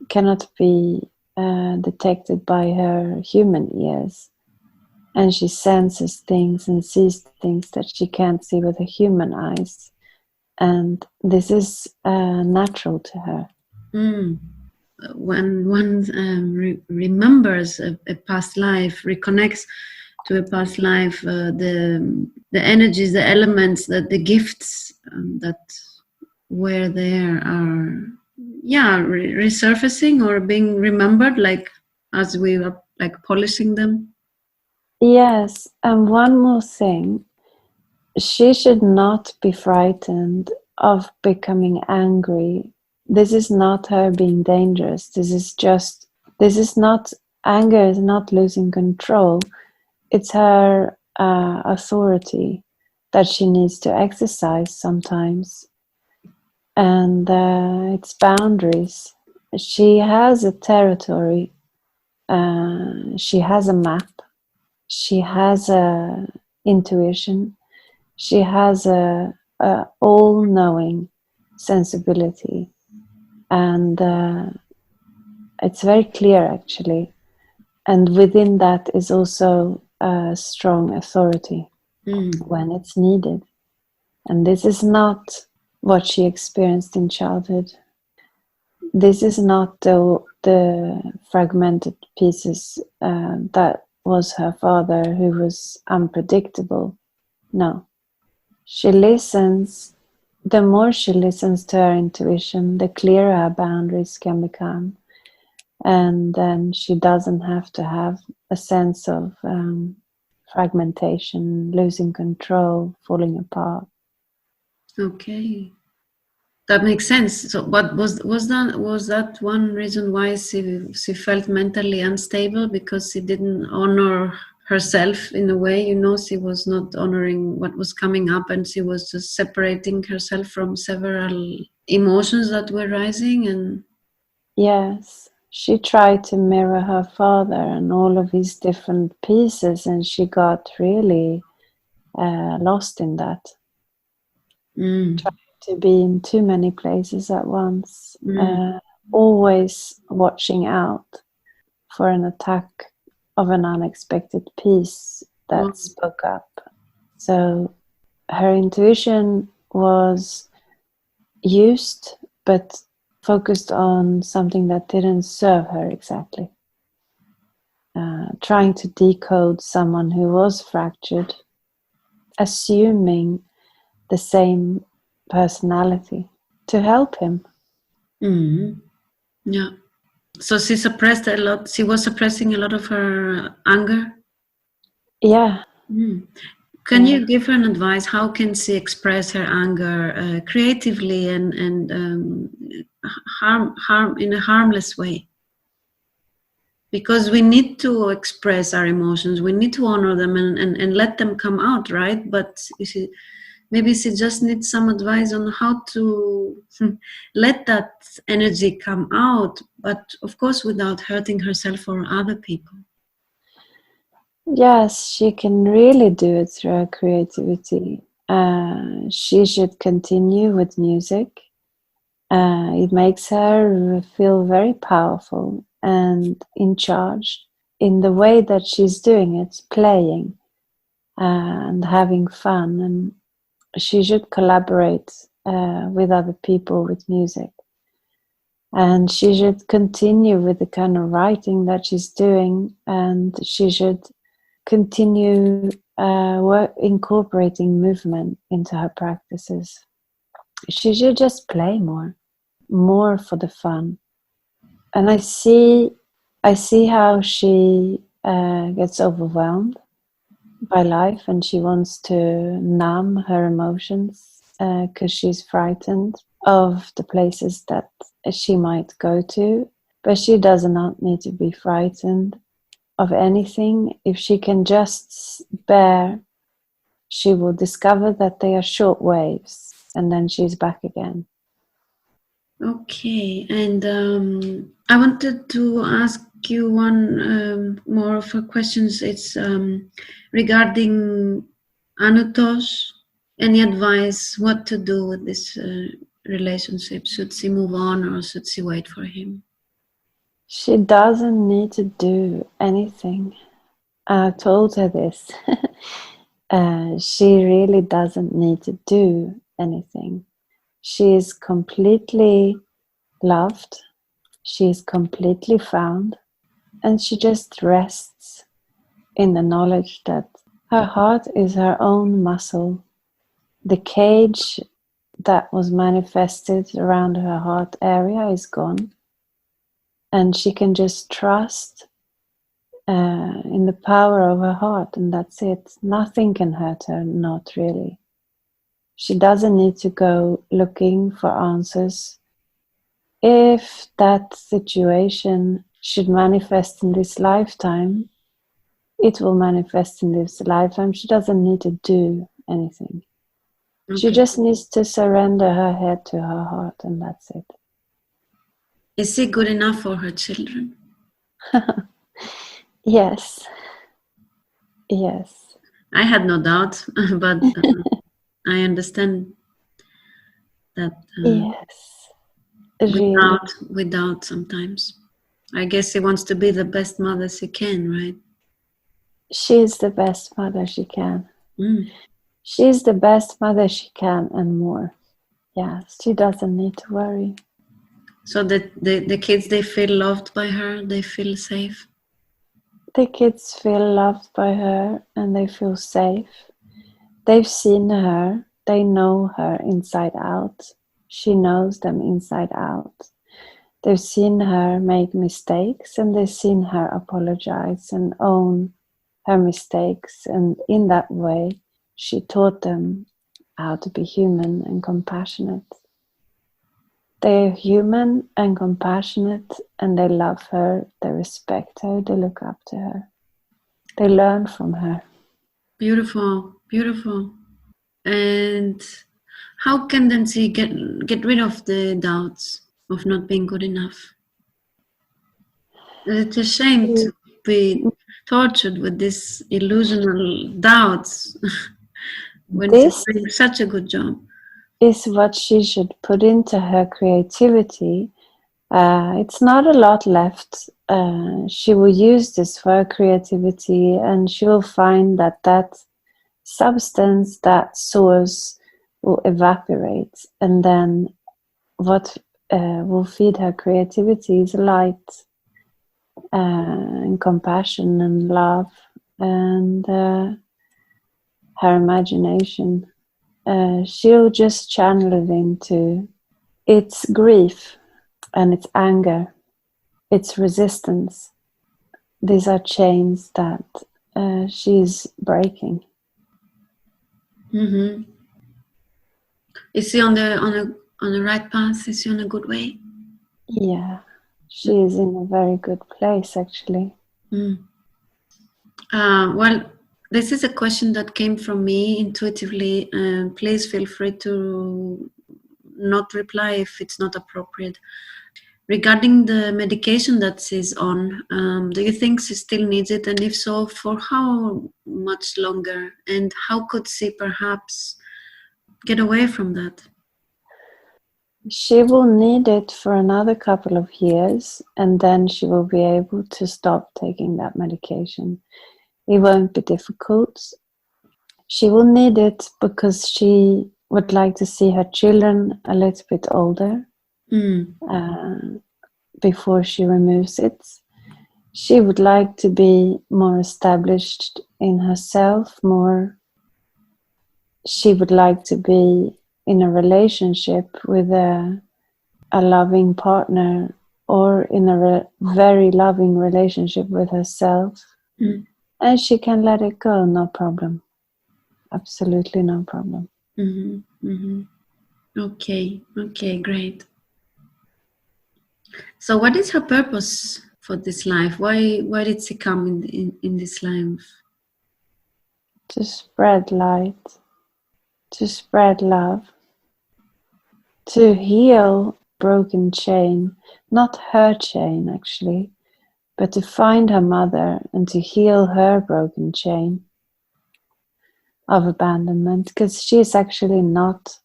cannot be detected by her human ears. And she senses things and sees things that she can't see with her human eyes. And this is natural to her. When one remembers a past life, reconnects to a past life, the energies, the elements, the gifts that were there are resurfacing or being remembered, like as we are like polishing them. Yes, and one more thing, she should not be frightened of becoming angry. This is not her being dangerous. Anger is not losing control. It's her authority that she needs to exercise sometimes. And it's boundaries. She has a territory. She has a map. She has a intuition. She has a all-knowing sensibility, and it's very clear, actually. And within that is also a strong authority when it's needed. And this is not what she experienced in childhood. This is not the fragmented pieces that was her father, who was unpredictable. No. She listens. The more she listens to her intuition, the clearer her boundaries can become. And then she doesn't have to have a sense of fragmentation, losing control, falling apart. Okay. That makes sense. So, what was that one reason why she felt mentally unstable, because she didn't honor herself in a way? She was not honoring what was coming up, and she was just separating herself from several emotions that were rising. And yes, she tried to mirror her father and all of his different pieces, and she got really lost in that. Trying to be in too many places at once, always watching out for an attack of an unexpected piece that spoke up. So her intuition was used, but focused on something that didn't serve her exactly. Trying to decode someone who was fractured, assuming the same personality to help him. Yeah. So she suppressed a lot. She was suppressing a lot of her anger. Yeah. Can you give her an advice? How can she express her anger creatively and harm in a harmless way? Because we need to express our emotions. We need to honor them and let them come out, right? But maybe she just needs some advice on how to let that energy come out, but of course without hurting herself or other people. Yes, she can really do it through her creativity. She should continue with music. It makes her feel very powerful and in charge in the way that she's doing it, playing and having fun. And she should collaborate with other people with music. And she should continue with the kind of writing that she's doing, and she should continue incorporating movement into her practices. she should just play more for the fun. And I see how she gets overwhelmed by life, and she wants to numb her emotions because she's frightened of the places that she might go to. But she does not need to be frightened of anything. If she can just bear, she will discover that they are short waves, and then she's back again. Okay, and I wanted to ask you one more of her questions. It's regarding Anutosh. Any advice what to do with this relationship? Should she move on or should she wait for him? She doesn't need to do anything. I told her this. She really doesn't need to do anything. She is completely loved. She is completely found. And she just rests in the knowledge that her heart is her own muscle. The cage that was manifested around her heart area is gone. And she can just trust in the power of her heart, and that's it. Nothing can hurt her, not really. She doesn't need to go looking for answers. If that situation should manifest in this lifetime, it will manifest in this lifetime. She doesn't need to do anything. Okay. She just needs to surrender her head to her heart, and that's it. Is she good enough for her children? Yes. Yes. I had no doubt, but I understand that yes. Without sometimes. I guess she wants to be the best mother she can, right? She's the best mother she can. Mm. She's the best mother she can and more. Yes, she doesn't need to worry. So that the kids, they feel loved by her, they feel safe? The kids feel loved by her and they feel safe. They've seen her, they know her inside out. She knows them inside out. They've seen her make mistakes and they've seen her apologize and own her mistakes. And in that way, she taught them how to be human and compassionate. They're human and compassionate, and they love her, they respect her, they look up to her. They learn from her. Beautiful, beautiful. And how can then she get rid of the doubts of not being good enough? It's a shame to be tortured with these illusional doubts when she's doing such a good job. Is what she should put into her creativity. It's not a lot left. She will use this for her creativity, and she will find that substance, that source, will evaporate, and then what will feed her creativity is light and compassion and love and her imagination. She'll just channel it into its grief and its anger, its resistance. These are chains that she's breaking. Mm-hmm. Is she on the right path? Is she on a good way? Yeah, she is in a very good place, actually. Mm. Well, this is a question that came from me intuitively. Please feel free to not reply if it's not appropriate. Regarding the medication that she's on, do you think she still needs it? And if so, for how much longer? And how could she perhaps get away from that? She will need it for another couple of years, and then she will be able to stop taking that medication. It won't be difficult. She will need it because she would like to see her children a little bit older before she removes it. She would like to be more established in herself, more. She would like to be in a relationship with a loving partner, or in a very loving relationship with herself. And she can let it go, no problem. Absolutely no problem. Okay, great. So what is her purpose for this life? Why did she come in this life? To spread light, to spread love, to heal broken chain, not her chain actually, but to find her mother and to heal her broken chain of abandonment, because she is actually not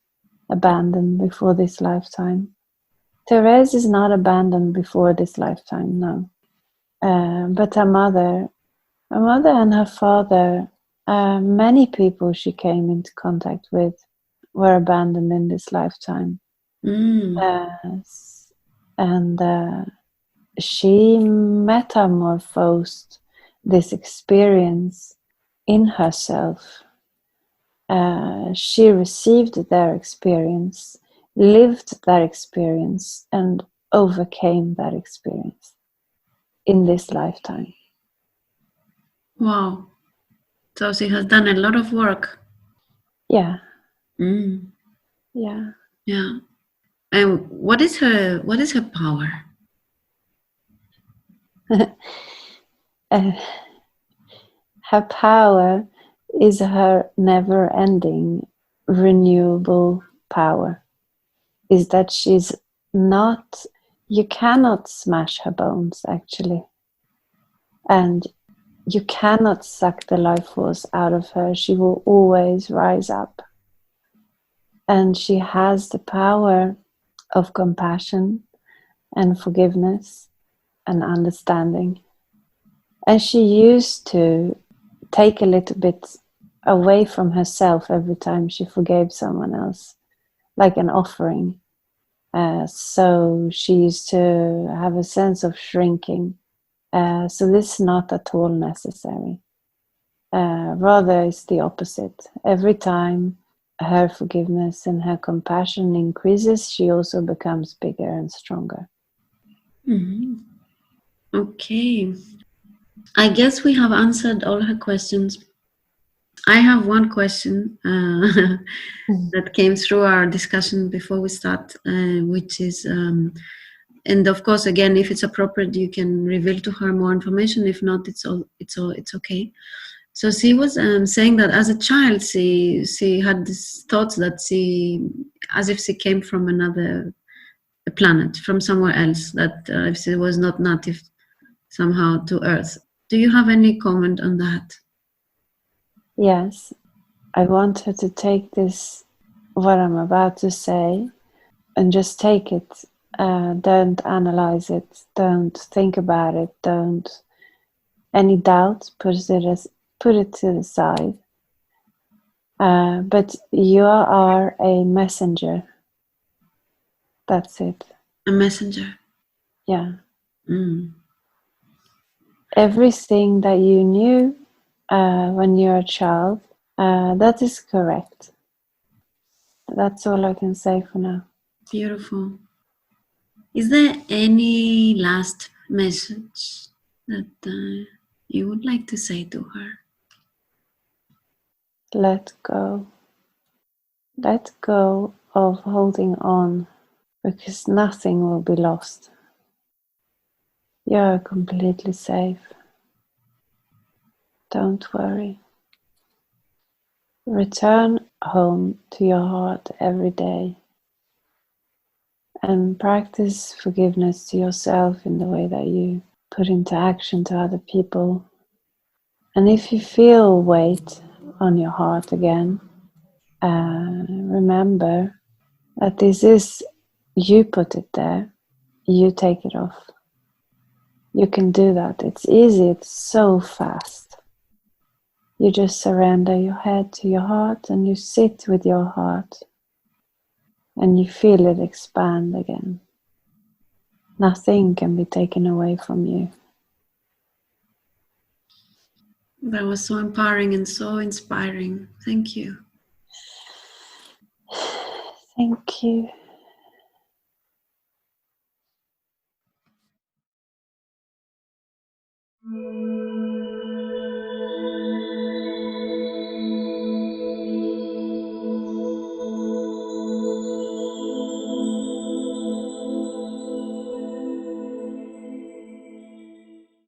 abandoned before this lifetime. Therese is not abandoned before this lifetime, no. But her mother and her father, many people she came into contact with were abandoned in this lifetime. And she metamorphosed this experience in herself. She received their experience, lived that experience, and overcame that experience in this lifetime. Wow. So she has done a lot of work. Yeah. Yeah. Yeah. And what is her power? Her power is her never-ending, renewable power. Is that she's not, you cannot smash her bones actually. And you cannot suck the life force out of her. She will always rise up. And she has the power of compassion and forgiveness and understanding. And she used to take a little bit away from herself every time she forgave someone else, like an offering. So she used to have a sense of shrinking. So this is not at all necessary. Rather, it's the opposite. Every time her forgiveness and her compassion increases, she also becomes bigger and stronger. Okay. I guess we have answered all her questions. I have one question that came through our discussion before we start, which is, and of course, again, if it's appropriate, you can reveal to her more information. If not, it's okay. So she was saying that as a child, she had these thoughts that as if she came from another planet, from somewhere else, that she was not native somehow to Earth. Do you have any comment on that? Yes, I want her to take this, what I'm about to say, and just take it. Don't analyze it. Don't think about it. Don't any doubt. Put it to the side. But you are a messenger. That's it. A messenger. Yeah. Everything that you knew when you're a child, that is correct. That's all I can say for now. Beautiful. Is there any last message that you would like to say to her? Let go. Let go of holding on, because nothing will be lost. You're completely safe. Don't worry. Return home to your heart every day and practice forgiveness to yourself in the way that you put into action to other people. And if you feel weight on your heart again, remember that this is, you put it there, you take it off. You can do that. It's easy, it's so fast. You just surrender your head to your heart and you sit with your heart and you feel it expand again. Nothing can be taken away from you. That was so empowering and so inspiring. Thank you. Thank you.